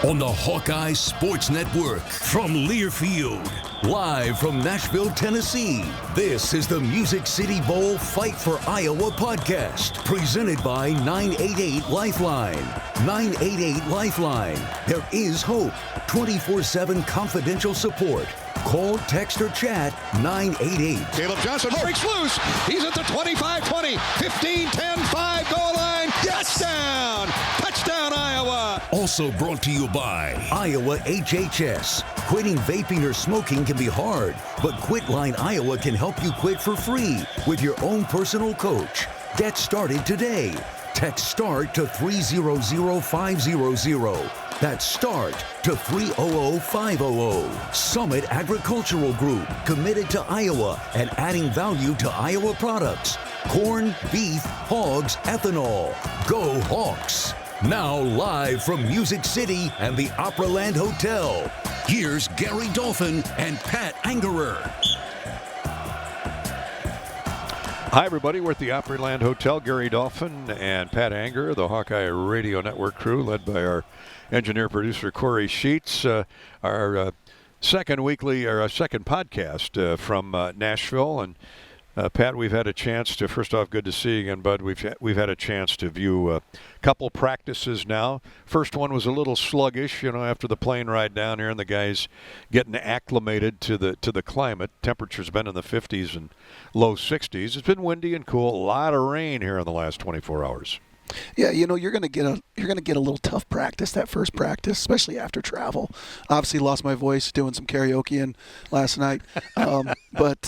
on the Hawkeyes Sports Network from Learfield. Live from Nashville, Tennessee, this is the Music City Bowl Fight for Iowa podcast, presented by 988 Lifeline. 988 Lifeline. There is hope. 24/7 confidential support. Call, text, or chat 988. Caleb Johnson breaks loose. He's at the 25-20, 15-10, 5 goal line. Touchdown! Touchdown, Iowa! Also brought to you by Iowa HHS. Quitting vaping or smoking can be hard, but Quitline Iowa can help you quit for free with your own personal coach. Get started today. Text START to 300500. That's START to 300500. Summit Agricultural Group, committed to Iowa and adding value to Iowa products. Corn, beef, hogs, ethanol. Go Hawks! Now live from Music City and the Operaland Hotel, here's Gary Dolphin and Pat Angerer. Hi, everybody. We're at the Opryland Hotel. Gary Dolphin and Pat Anger, the Hawkeye Radio Network crew, led by our engineer-producer Corey Sheets. Our second podcast from Nashville. And Pat, we've had a chance to, first off, good to see you again, bud. We've had a chance to view a couple practices now. First one was a little sluggish, after the plane ride down here and the guys getting acclimated to the climate. Temperature's been in the 50s and low 60s. It's been windy and cool. A lot of rain here in the last 24 hours. Yeah, you're gonna get a little tough practice, that first practice, especially after travel. Obviously, lost my voice doing some karaoke last night, but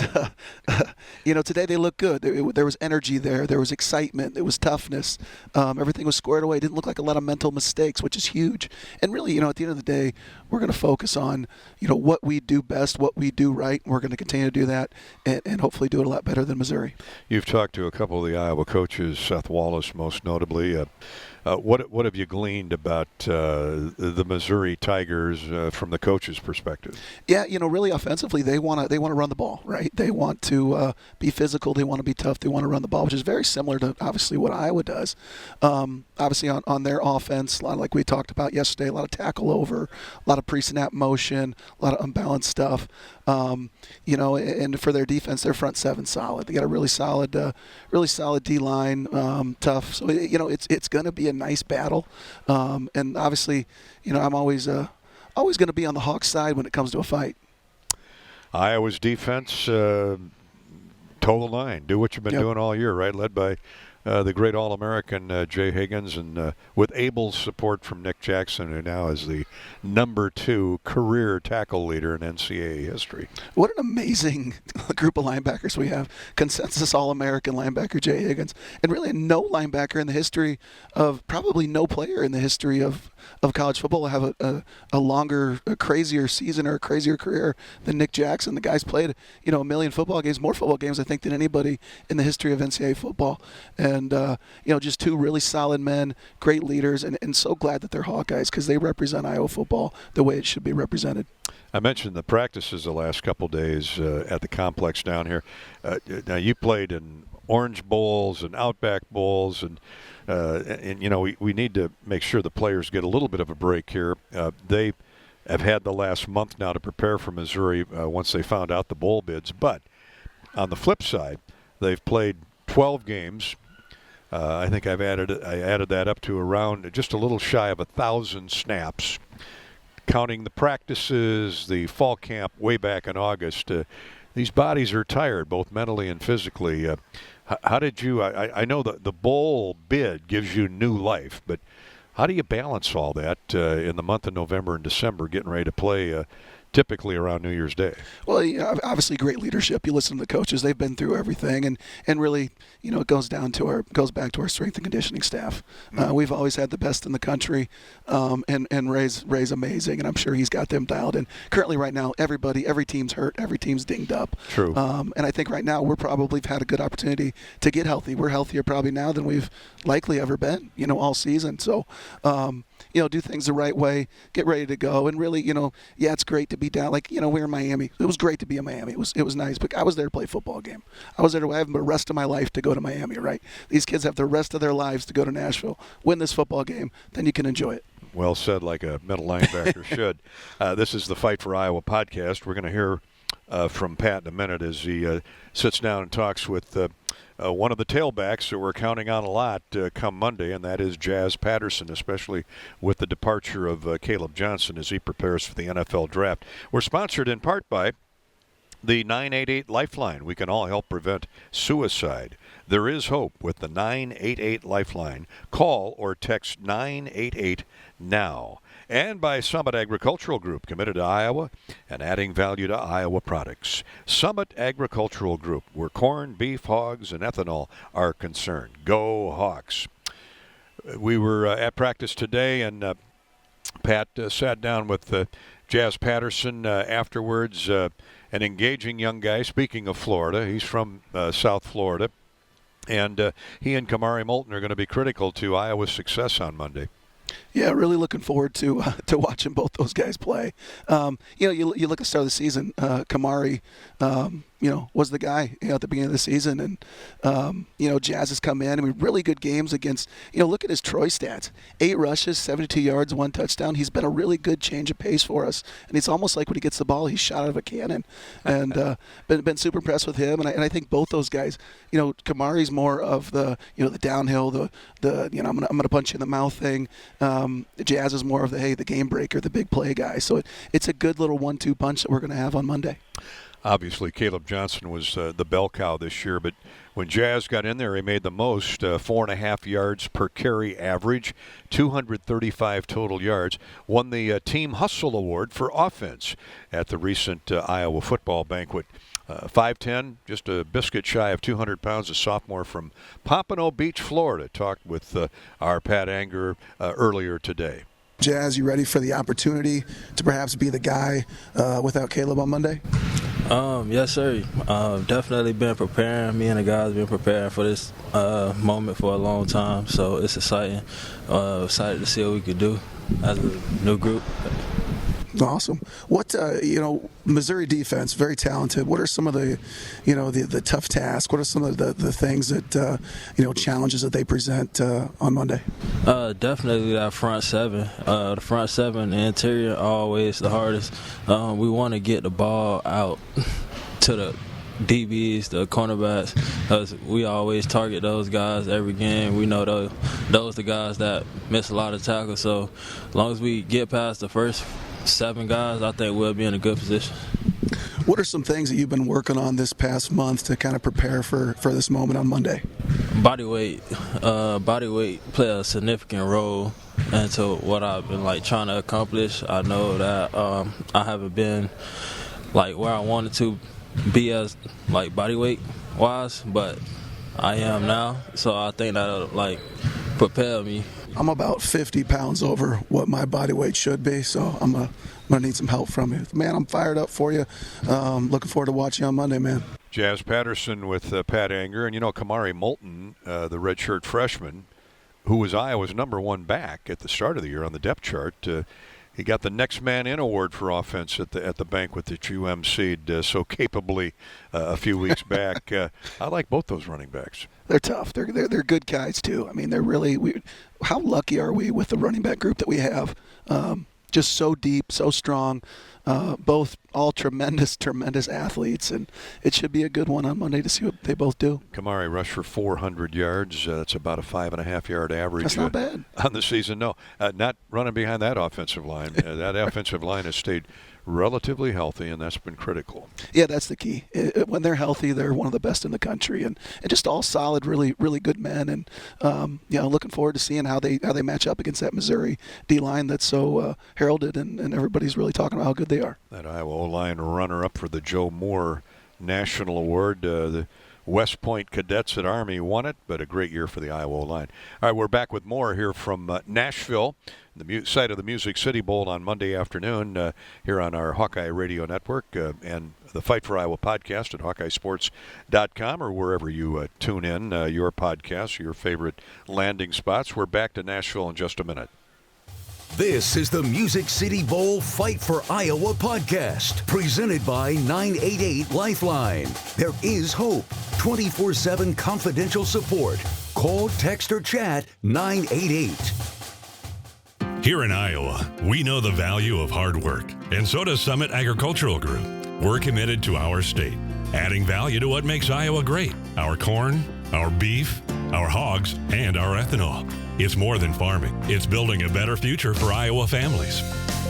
today they look good. There was energy there. There was excitement. There was toughness. Everything was squared away. It didn't look like a lot of mental mistakes, which is huge. And really, at the end of the day, we're going to focus on what we do best, what we do right. And we're going to continue to do that, and hopefully do it a lot better than Missouri. You've talked to a couple of the Iowa coaches, Seth Wallace most notably. What have you gleaned about the Missouri Tigers from the coach's perspective? Yeah, really offensively, they want to run the ball, right? They want to be physical. They want to be tough. They want to run the ball, which is very similar to obviously what Iowa does. Obviously on their offense, a lot like we talked about yesterday, a lot of tackle over, a lot of pre-snap motion, a lot of unbalanced stuff. And for their defense, their front seven solid. They got a really solid D-line, tough. So it's going to be a nice battle, and obviously, I'm always going to be on the Hawks side when it comes to a fight. Iowa's defense, toe the line, do what you've been doing all year, right? Led by the great All-American Jay Higgins, and with able support from Nick Jackson, who now is the #2 career tackle leader in NCAA history. What an amazing group of linebackers we have. Consensus All-American linebacker Jay Higgins, and really no linebacker in the history of, probably no player in the history of college football have a longer, a crazier season or a crazier career than Nick Jackson. The guy's played, a million football games, more football games, I think, than anybody in the history of NCAA football. And, just two really solid men, great leaders, and so glad that they're Hawkeyes because they represent Iowa football the way it should be represented. I mentioned the practices the last couple days at the complex down here. Now, you played in Orange Bowls and Outback Bowls, and we need to make sure the players get a little bit of a break here. They have had the last month now to prepare for Missouri once they found out the bowl bids. But on the flip side, they've played 12 games. I think I added that up to around just a little shy of 1,000 snaps, counting the practices, the fall camp way back in August. These bodies are tired, both mentally and physically. How did you? I know that the bowl bid gives you new life, but how do you balance all that in the month of November and December, getting ready to play? Typically around New Year's Day? Well, obviously great leadership. You listen to the coaches; they've been through everything, and really, it goes back to our strength and conditioning staff. We've always had the best in the country, and Ray's amazing, and I'm sure he's got them dialed in. Currently, right now, every team's hurt, every team's dinged up. True. And I think right now we're probably had a good opportunity to get healthy. We're healthier probably now than we've likely ever been, all season. So. Do things the right way, get ready to go. And really, it's great to be down. Like, we're in Miami. It was great to be in Miami. It was nice. But I was there to play a football game. I was there to have the rest of my life to go to Miami, right? These kids have the rest of their lives to go to Nashville, win this football game, then you can enjoy it. Well said, like a middle linebacker should. This is the Fight for Iowa podcast. We're going to hear from Pat in a minute as he sits down and talks with one of the tailbacks that we're counting on a lot come Monday, and that is Jaziun Patterson, especially with the departure of Caleb Johnson as he prepares for the NFL draft. We're sponsored in part by the 988 Lifeline. We can all help prevent suicide. There is hope with the 988 Lifeline. Call or text 988 now. And by Summit Agricultural Group, committed to Iowa and adding value to Iowa products. Summit Agricultural Group, where corn, beef, hogs, and ethanol are concerned. Go Hawks. We were at practice today, and Pat sat down with Jaziun Patterson afterwards, an engaging young guy. Speaking of Florida, he's from South Florida, and he and Kamari Moulton are going to be critical to Iowa's success on Monday. Yeah, really looking forward to watching both those guys play. You look at the start of the season, Kamari, was the guy at the beginning of the season, and Jazz has come in. I mean, really good games against. Look at his Troy stats: 8 rushes, 72 yards, 1 touchdown. He's been a really good change of pace for us, and it's almost like when he gets the ball, he's shot out of a cannon. And been super impressed with him, and I think both those guys. Kamari's more of the the downhill, the I'm gonna punch you in the mouth thing. Jazz is more of the game breaker, the big play guy. So it's a good little 1-2 punch that we're going to have on Monday. Obviously, Caleb Johnson was the bell cow this year, but when Jazz got in there, he made the most, 4.5 yards per carry average, 235 total yards, won the Team Hustle Award for offense at the recent Iowa football banquet. 5'10", just a biscuit shy of 200 pounds, a sophomore from Pompano Beach, Florida. Talked with our Pat Anger earlier today. Jazz, you ready for the opportunity to perhaps be the guy without Caleb on Monday? Yes, sir. Definitely been preparing. Me and the guys been preparing for this moment for a long time. So it's exciting. Excited to see what we could do as a new group. Awesome. What Missouri defense, very talented. What are some of the the tough tasks? What are some of the things that challenges that they present on Monday? Definitely that front seven. The front seven, the interior, always the hardest. We want to get the ball out to the DBs, the cornerbacks, because we always target those guys every game. We know those the guys that miss a lot of tackles. So as long as we get past the first 7 guys, I think we'll be in a good position. What are some things that you've been working on this past month to kind of prepare for this moment on Monday? Body weight play a significant role into what I've been trying to accomplish. I know that I haven't been where I wanted to be as body weight wise, but I am now. So I think that'll propel me. I'm about 50 pounds over what my body weight should be, so I'm gonna need some help from you. Man, I'm fired up for you. Looking forward to watching you on Monday, man. Jaziun Patterson with Pat Anger, and Kamari Moulton, the redshirt freshman, who was Iowa's #1 back at the start of the year on the depth chart. He got the Next Man In award for offense at the banquet that you emceed so capably a few weeks back. I like both those running backs. They're tough. They're good guys too. I mean, they're really. How lucky are we with the running back group that we have? Just so deep, so strong. Both all tremendous athletes, and it should be a good one on Monday to see what they both do. Kamari rushed for 400 yards. That's about a 5.5-yard average. That's not bad on the season. No, not running behind that offensive line. That offensive line has stayed relatively healthy, and that's been critical. Yeah, that's the key. When they're healthy, they're one of the best in the country, and just all solid, really, really good men. And looking forward to seeing how they match up against that Missouri D line that's so heralded, and everybody's really talking about how good they are. That Iowa O-line runner-up for the Joe Moore National Award. The West Point Cadets at Army won it, but a great year for the Iowa O-line. All right, we're back with more here from Nashville, the site of the Music City Bowl on Monday afternoon here on our Hawkeye Radio Network and the Fight for Iowa podcast at HawkeyeSports.com or wherever you tune in your podcasts, your favorite landing spots. We're back to Nashville in just a minute. This is the Music City Bowl Fight for Iowa podcast, presented by 988 Lifeline. There is hope. 24/7 confidential support. Call, text, or chat 988. Here in Iowa, we know the value of hard work, and so does Summit Agricultural Group. We're committed to our state, adding value to what makes Iowa great: our corn, our beef, our hogs, and our ethanol. It's more than farming. It's building a better future for Iowa families.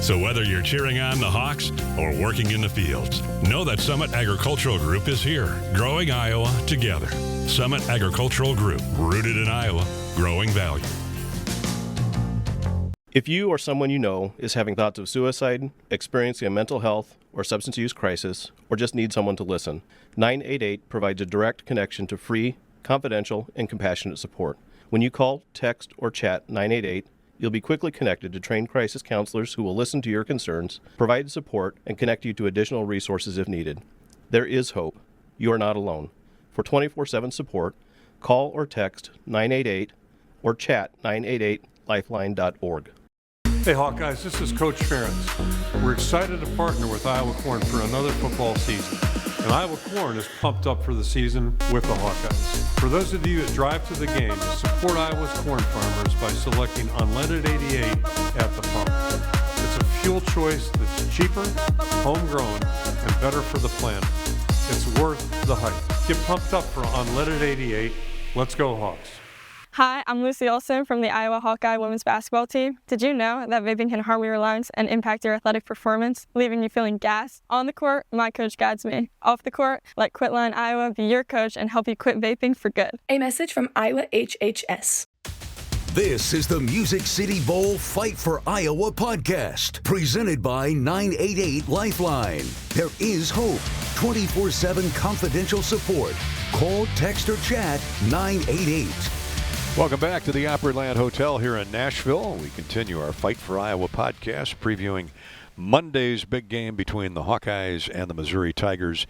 So whether you're cheering on the Hawks or working in the fields, know that Summit Agricultural Group is here, growing Iowa together. Summit Agricultural Group, rooted in Iowa, growing value. If you or someone you know is having thoughts of suicide, experiencing a mental health or substance use crisis, or just need someone to listen, 988 provides a direct connection to free, confidential, and compassionate support. When you call, text, or chat 988, you'll be quickly connected to trained crisis counselors who will listen to your concerns, provide support, and connect you to additional resources if needed. There is hope. You are not alone. For 24/7 support, call or text 988 or chat 988lifeline.org. Hey Hawkeyes, this is Coach Ferentz. We're excited to partner with Iowa Corn for another football season. And Iowa Corn is pumped up for the season with the Hawkeyes. For those of you that drive to the game, support Iowa's corn farmers by selecting unleaded 88 at the pump. It's a fuel choice that's cheaper, homegrown, and better for the planet. It's worth the hype. Get pumped up for unleaded 88. Let's go Hawks. Hi, I'm Lucy Olson from the Iowa Hawkeye women's basketball team. Did you know that vaping can harm your lungs and impact your athletic performance, leaving you feeling gassed? On the court, my coach guides me. Off the court, let Quitline Iowa be your coach and help you quit vaping for good. A message from Iowa HHS. This is the Music City Bowl Fight for Iowa podcast, presented by 988 Lifeline. There is hope. 24/7 confidential support. Call, text, or chat 988. Welcome back to the Opryland Hotel here in Nashville. We continue our Fight for Iowa podcast, previewing Monday's big game between the Hawkeyes and the Missouri Tigers.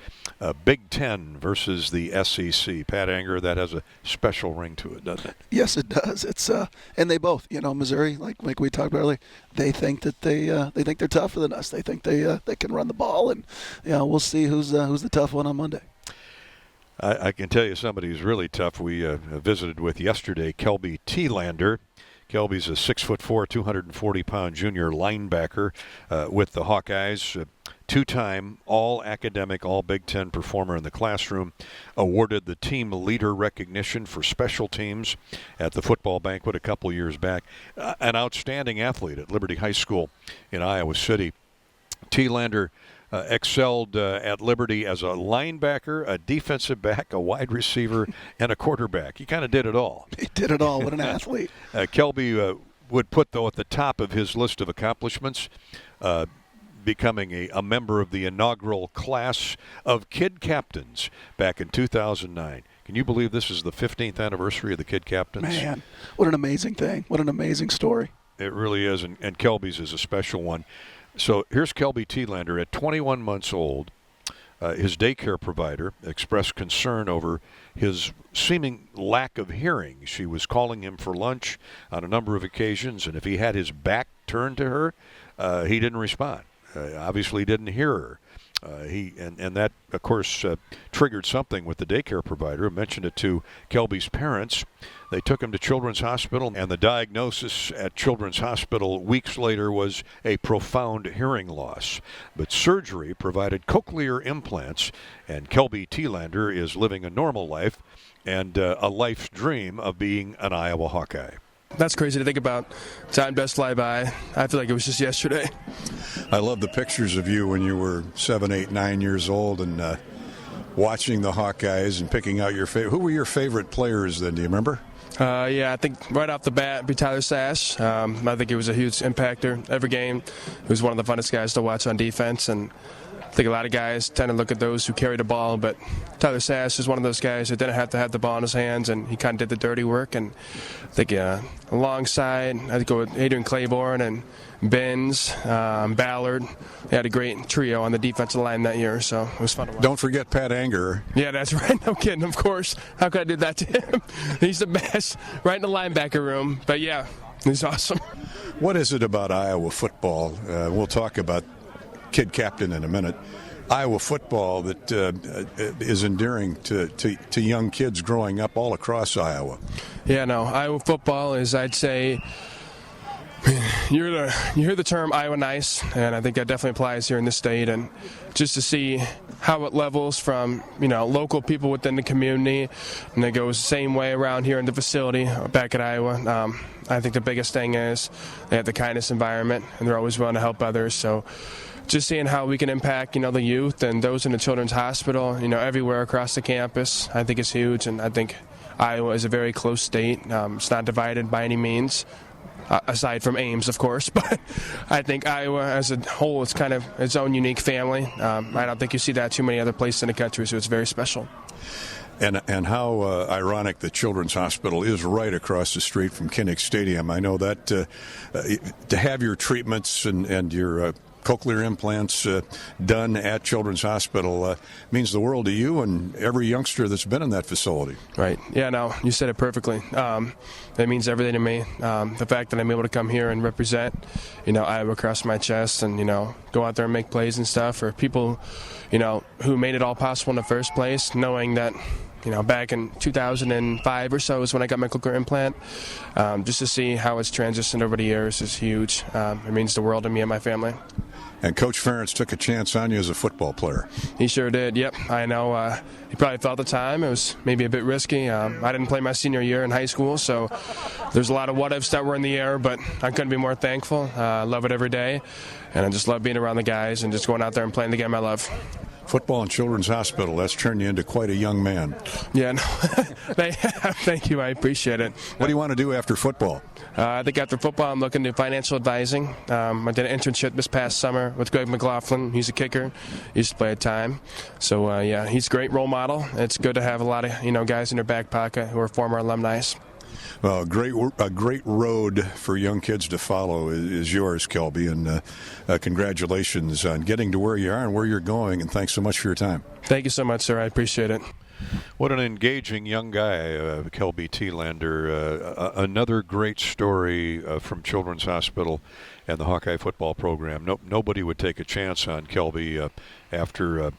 Big Ten versus the SEC. Pat Anger, that has a special ring to it, doesn't it? Yes, it does. It's and they both, Missouri, like we talked about earlier, they think that they think they're tougher than us. They think they can run the ball, and we'll see who's the tough one on Monday. I can tell you somebody who's really tough. We visited with yesterday, Kelby Telander. Kelby's a 6'4", 240-pound junior linebacker with the Hawkeyes. Two-time all-academic, all-Big Ten performer in the classroom. Awarded the team leader recognition for special teams at the football banquet a couple years back. An outstanding athlete at Liberty High School in Iowa City. Telander excelled at Liberty as a linebacker, a defensive back, a wide receiver, and a quarterback. He kind of did it all. He did it all. What an athlete. Kelby would put, though, at the top of his list of accomplishments, becoming a member of the inaugural class of kid captains back in 2009. Can you believe this is the 15th anniversary of the kid captains? Man, what an amazing thing. What an amazing story. It really is, and Kelby's is a special one. So here's Kelby Telander at 21 months old. His daycare provider expressed concern over his seeming lack of hearing. She was calling him for lunch on a number of occasions, and if he had his back turned to her, he didn't respond. Obviously didn't hear her. And that, of course, triggered something with the daycare provider. I mentioned it to Kelby's parents. They took him to Children's Hospital, and the diagnosis at Children's Hospital weeks later was a profound hearing loss. But surgery provided cochlear implants, and Kelby Telander is living a normal life and a life's dream of being an Iowa Hawkeye. That's crazy to think about. Time does fly by. I feel like it was just yesterday. I love the pictures of you when you were 7, 8, 9 years old and watching the Hawkeyes and picking out your favorite. Who were your favorite players then? Do you remember? Yeah, I think right off the bat, it'd be Tyler Sash. I think he was a huge impactor every game. He was one of the funnest guys to watch on defense, and I think a lot of guys tend to look at those who carry the ball, but Tyler Sash is one of those guys that didn't have to have the ball in his hands, and he kind of did the dirty work. And I think alongside, I'd go with Adrian Claiborne and Benz, Ballard. They had a great trio on the defensive line that year, so it was fun to watch. Don't forget Pat Anger. Yeah, that's right. No kidding, of course. How could I do that to him? He's the best, right in the linebacker room. But, yeah, he's awesome. What is it about Iowa football? We'll talk about kid captain in a minute. Iowa football that is endearing to young kids growing up all across Iowa. Yeah, no, Iowa football is, I'd say, you hear the term Iowa nice, and I think that definitely applies here in this state. And just to see how it levels from local people within the community, and it goes the same way around here in the facility back at Iowa. I think the biggest thing is they have the kindness environment, and they're always willing to help others. So just seeing how we can impact the youth and those in the Children's Hospital, everywhere across the campus, I think is huge. And I think Iowa is a very close state. It's not divided by any means. Aside from Ames, of course, but I think Iowa as a whole is kind of its own unique family. I don't think you see that too many other places in the country, so it's very special. And how ironic the Children's Hospital is right across the street from Kinnick Stadium. I know that to have your treatments and your cochlear implants done at Children's Hospital means the world to you and every youngster that's been in that facility. Right. Yeah, no, you said it perfectly. That means everything to me. The fact that I'm able to come here and represent, Iowa across my chest and, go out there and make plays and stuff for people, who made it all possible in the first place, knowing that, back in 2005 or so is when I got my cochlear implant. Just to see how it's transitioned over the years is huge. It means the world to me and my family. And Coach Ferentz took a chance on you as a football player. He sure did, yep. I know he probably thought at the time it was maybe a bit risky. I didn't play my senior year in high school, so there's a lot of what-ifs that were in the air, but I couldn't be more thankful. I love it every day, and I just love being around the guys and just going out there and playing the game I love. Football and Children's Hospital, that's turned you into quite a young man. Yeah, no, thank you. I appreciate it. What do you want to do after football? I think after football, I'm looking to financial advising. I did an internship this past summer with Greg McLaughlin. He's a kicker. He used to play at time. So, he's a great role model. It's good to have a lot of guys in their back pocket who are former alumni. Well, a great road for young kids to follow is yours, Kelby, and congratulations on getting to where you are and where you're going, and thanks so much for your time. Thank you so much, sir. I appreciate it. What an engaging young guy, Kelby Telander. Another great story from Children's Hospital and the Hawkeye football program. Nobody would take a chance on Kelby after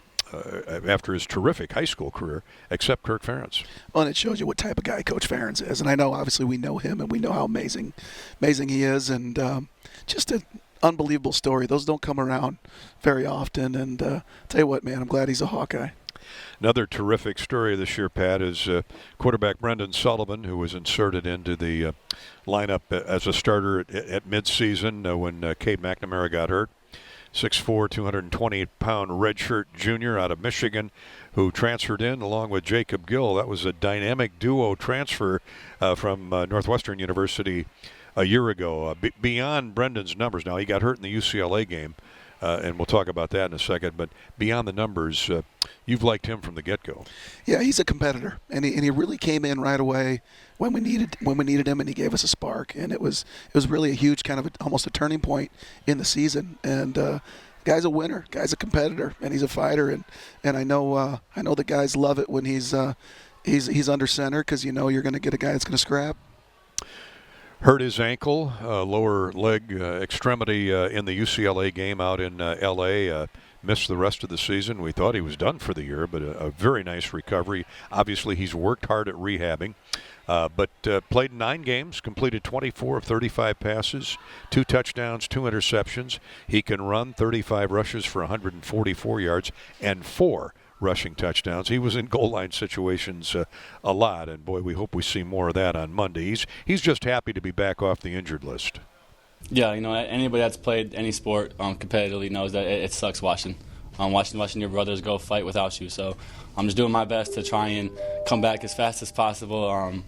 his terrific high school career, except Kirk Ferentz. Well, and it shows you what type of guy Coach Ferentz is. And I know, obviously, we know him, and we know how amazing he is. And just an unbelievable story. Those don't come around very often. And tell you what, man, I'm glad he's a Hawkeye. Another terrific story this year, Pat, is quarterback Brendan Sullivan, who was inserted into the lineup as a starter at midseason when Cade McNamara got hurt. 6'4", 228-pound redshirt junior out of Michigan who transferred in along with Jacob Gill. That was a dynamic duo transfer from Northwestern University a year ago. Beyond Brendan's numbers, now he got hurt in the UCLA game, and we'll talk about that in a second, but beyond the numbers, you've liked him from the get-go. Yeah, he's a competitor, and he really came in right away when we needed him, and he gave us a spark, and it was really a huge kind of almost a turning point in the season. And guy's a winner, guy's a competitor, and he's a fighter, and I know the guys love it when he's under center because you're going to get a guy that's going to scrap. Hurt his ankle, lower leg extremity in the UCLA game out in L.A., missed the rest of the season. We thought he was done for the year, but a very nice recovery. Obviously, he's worked hard at rehabbing, but played 9 games, completed 24 of 35 passes, 2 touchdowns, 2 interceptions. He can run 35 rushes for 144 yards and 4 rushing touchdowns. He was in goal line situations a lot, and boy, we hope we see more of that on Monday. He's just happy to be back off the injured list. Yeah, anybody that's played any sport competitively knows that it sucks watching your brothers go fight without you. So I'm just doing my best to try and come back as fast as possible, and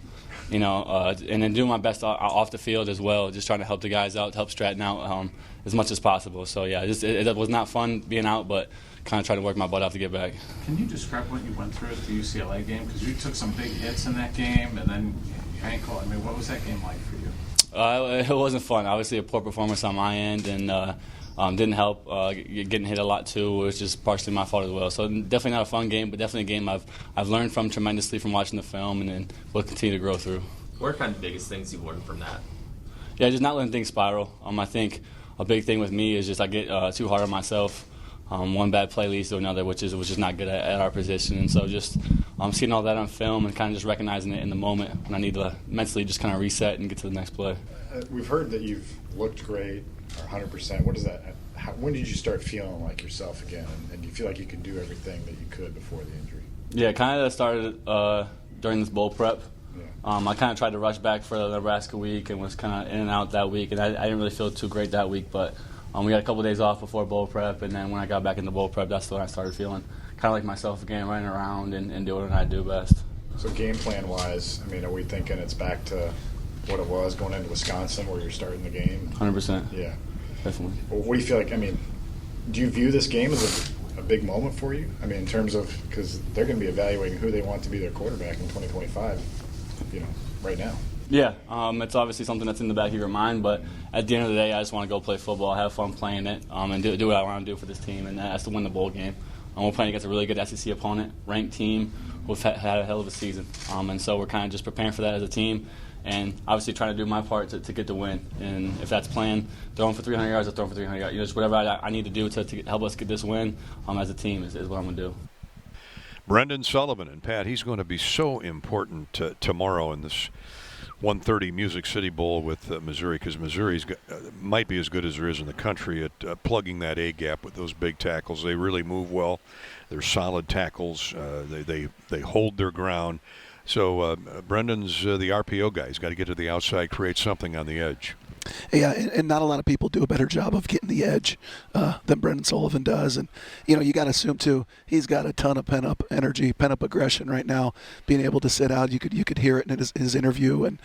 then doing my best off the field as well, just trying to help the guys out, help Stratton out as much as possible. So, yeah, it was not fun being out, but kind of trying to work my butt off to get back. Can you describe what you went through at the UCLA game? Because you took some big hits in that game, and then your ankle. I mean, what was that game like for you? It wasn't fun. Obviously, a poor performance on my end, and didn't help. Getting hit a lot too, which is partially my fault as well. So definitely not a fun game, but definitely a game I've learned from tremendously from watching the film, and then will continue to grow through. What are kind of the biggest things you've learned from that? Yeah, just not letting things spiral. I think a big thing with me is just I get too hard on myself. One bad play leads to another, which is not good at our position. And so just seeing all that on film and kind of just recognizing it in the moment when I need to mentally just kind of reset and get to the next play. we've heard that you've looked great, or 100%. What is that? When did you start feeling like yourself again, and do you feel like you could do everything that you could before the injury? Yeah, kind of started during this bowl prep. I kind of tried to rush back for the Nebraska week and was kind of in and out that week, and I didn't really feel too great that week, but we got a couple days off before bowl prep, and then when I got back into bowl prep, that's when I started feeling kind of like myself again, running around and doing what I do best. So game plan-wise, I mean, are we thinking it's back to what it was going into Wisconsin where you're starting the game? 100%. Yeah. Definitely. Well, what do you feel like? I mean, do you view this game as a big moment for you? I mean, in terms of, because they're going to be evaluating who they want to be their quarterback in 2025, right now. Yeah, it's obviously something that's in the back of your mind, but at the end of the day, I just want to go play football, have fun playing it, and do what I want to do for this team, and that's to win the bowl game. We're playing against a really good SEC opponent, ranked team, who've had a hell of a season, and so we're kind of just preparing for that as a team, and obviously trying to do my part to get the win. And if that's playing, throwing for 300 yards, or throwing for 300 yards, just whatever I need to do to help us get this win as a team is what I'm going to do. Brendan Sullivan, and Pat, he's going to be so important tomorrow in this 1:30 Music City Bowl with Missouri, because Missouri's might be as good as there is in the country at plugging that A gap with those big tackles. They really move well. They're solid tackles. They hold their ground. So Brendan's the RPO guy. He's got to get to the outside, create something on the edge. Yeah, and not a lot of people do a better job of getting the edge than Brendan Sullivan does. And, you got to assume, too, he's got a ton of pent-up energy, pent-up aggression right now, being able to sit out. You could hear it in his interview. And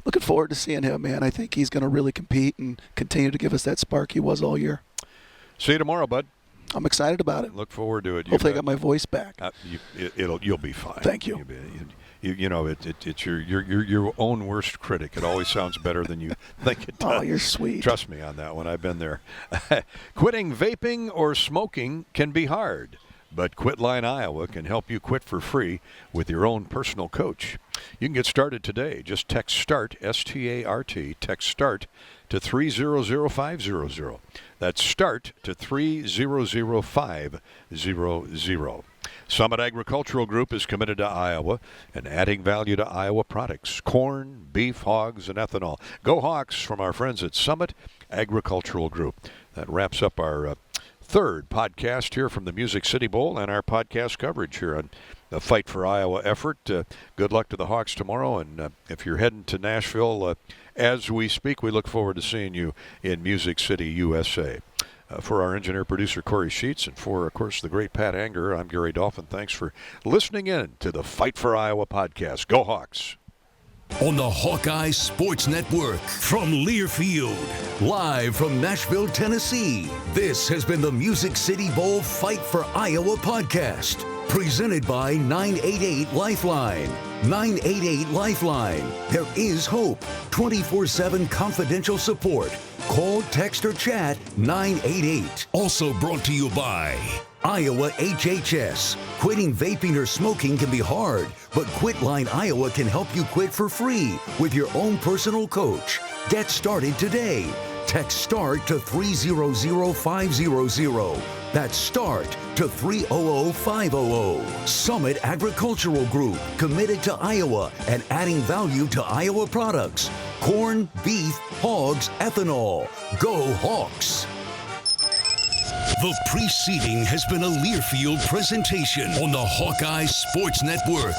looking forward to seeing him, man. I think he's going to really compete and continue to give us that spark he was all year. See you tomorrow, bud. I'm excited about it. Look forward to it. Hopefully I got my voice back. You'll be fine. Thank you. It's your own worst critic. It always sounds better than you think it does. Oh, you're sweet. Trust me on that one. I've been there. Quitting vaping or smoking can be hard, but Quitline Iowa can help you quit for free with your own personal coach. You can get started today. Just text START, S-T-A-R-T, text START to 300500. That's START to 300500. Summit Agricultural Group is committed to Iowa and adding value to Iowa products: corn, beef, hogs, and ethanol. Go Hawks from our friends at Summit Agricultural Group. That wraps up our third podcast here from the Music City Bowl and our podcast coverage here on the Fight for Iowa effort. Good luck to the Hawks tomorrow, and if you're heading to Nashville as we speak, we look forward to seeing you in Music City, USA. For our engineer-producer, Corey Sheets, and for, of course, the great Pat Anger, I'm Gary Dolphin. Thanks for listening in to the Fight for Iowa podcast. Go Hawks! On the Hawkeyes Sports Network from Learfield, live from Nashville, Tennessee, this has been the Music City Bowl Fight for Iowa podcast, presented by 988 Lifeline. 988 Lifeline. There is hope. 24/7 confidential support. Call, text, or chat 988. Also brought to you by Iowa HHS. Quitting vaping or smoking can be hard, but Quitline Iowa can help you quit for free with your own personal coach. Get started today. Text START to 300500. That's START to 300500. Summit Agricultural Group, committed to Iowa and adding value to Iowa products: corn, beef, hogs, ethanol. Go Hawks! The preceding has been a Learfield presentation on the Hawkeye Sports Network.